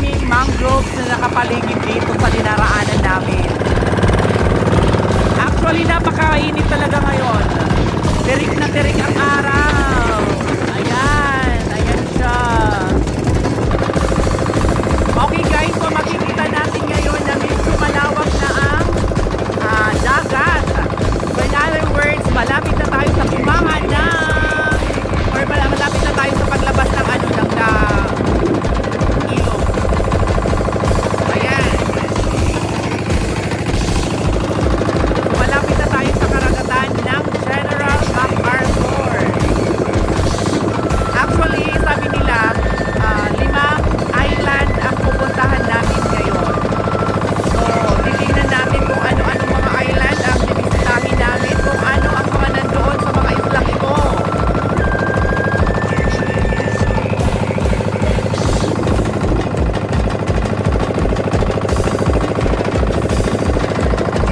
daming mangroves na nakapaligid dito sa dinaraanan namin. Actually, napakainit talaga ngayon. Tirik na tirik ang araw. Ayan, ayan siya. Okay guys, so makikita natin ngayon na medyo malawak na ang dagat. So in other words, malapit na tayo sa bumanga ng, or malapit na tayo sa paglabas ng ilog. Ayan. So malapit na tayo sa karagatan ng General MacArthur. Actually, sabi nila, 5 island ang pupuntahan namin ngayon. So, titignan natin kung ano-ano mga island ang bibisitahin namin, kung ano ang mga nandoon sa mga islang ito.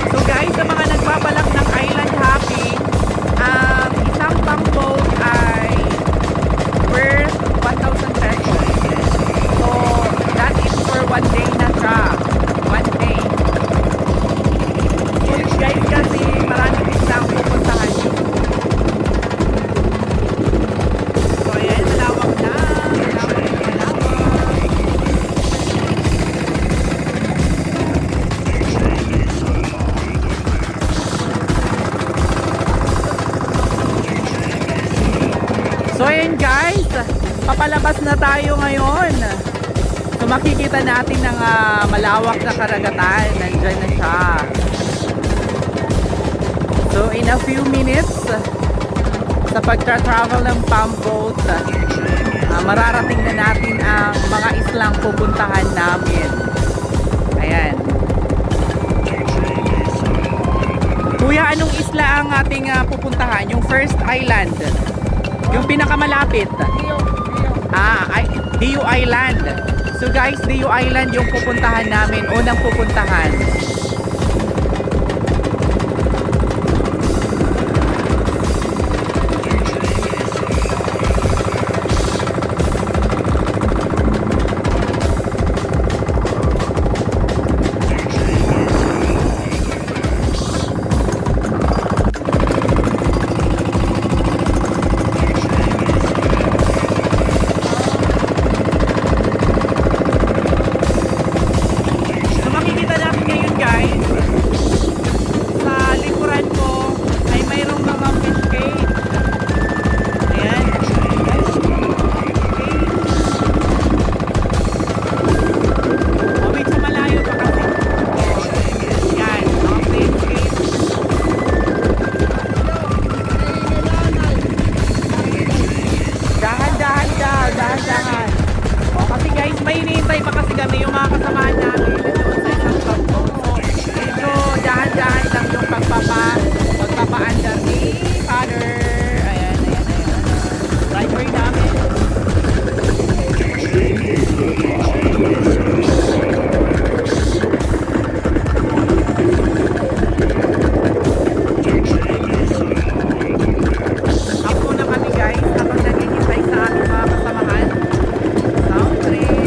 So guys, sa mga nagbabalak ng island hopping, ang isang pang boat ay worth 1,000 pesos. So, that is for 1 day na siya. 1 day. Sulit guys kasi maraming islang pupuntahan nyo. So, ayan, malawak na. Malawak na malawak. So, ayan guys. Papalabas na tayo ngayon. So makikita natin ng malawak na karagatan. Nandyan na siya. So in a few minutes, sa pagtra-travel ng pump boat, mararating na natin ang mga islang pupuntahan namin. Ayan. Kuya, anong isla ang ating pupuntahan? Yung first island? Yung pinakamalapit? Diu Island. So guys, Diu Island yung pupuntahan namin, unang pupuntahan. May hinihintay pa kasi kami yung mga kasamaan namin doon sa isang kampo. Medyo dahan-dahan lang yung pagpapaandar ni Father. Ayan. Driver namin. Ako na kami guys, habang naghihintay sa aming mga kasamahan. Sound trip.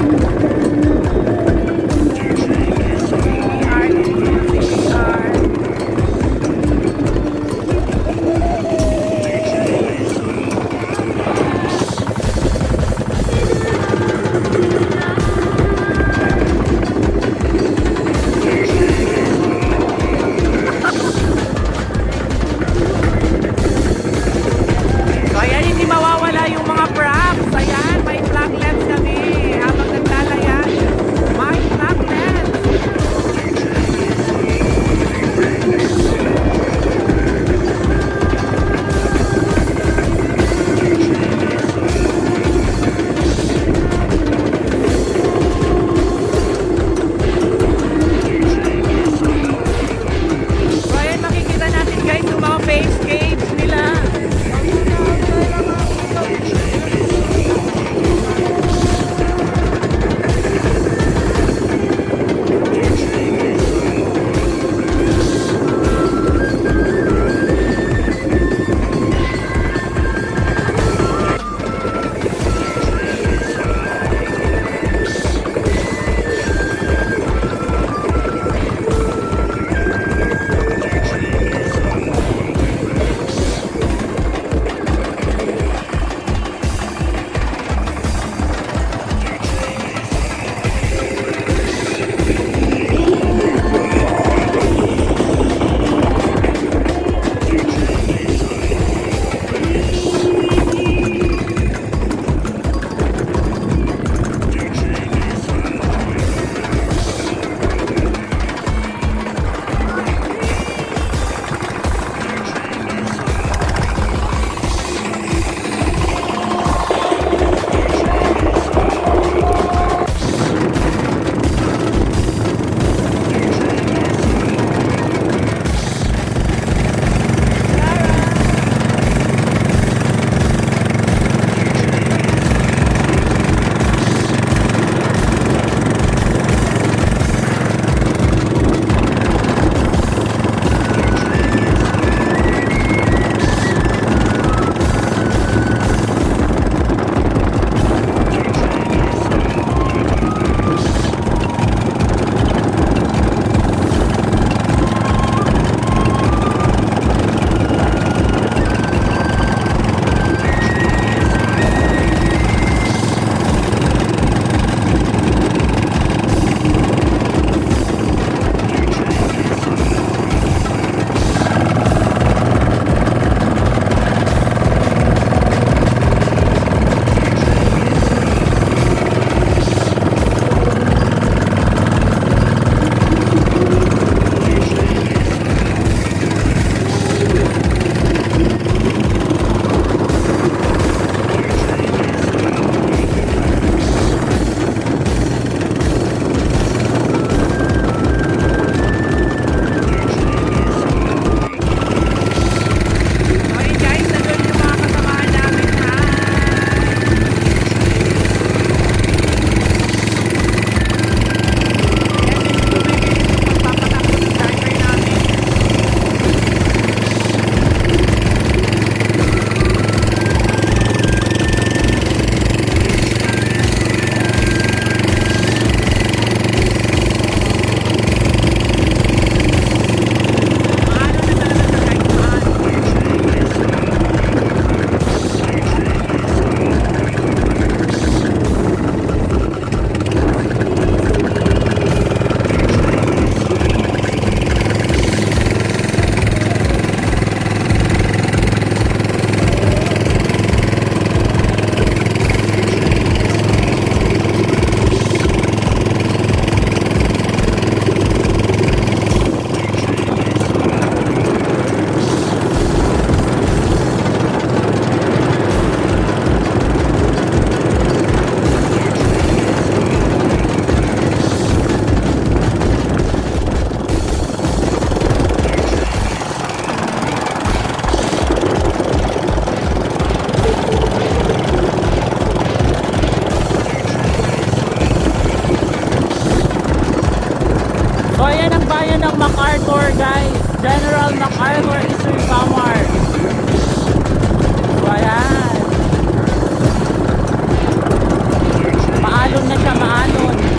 So ayan ang bayan ng MacArthur, guys. General MacArthur, Eastern Samar. So ayan. Maalon na siya, maalon.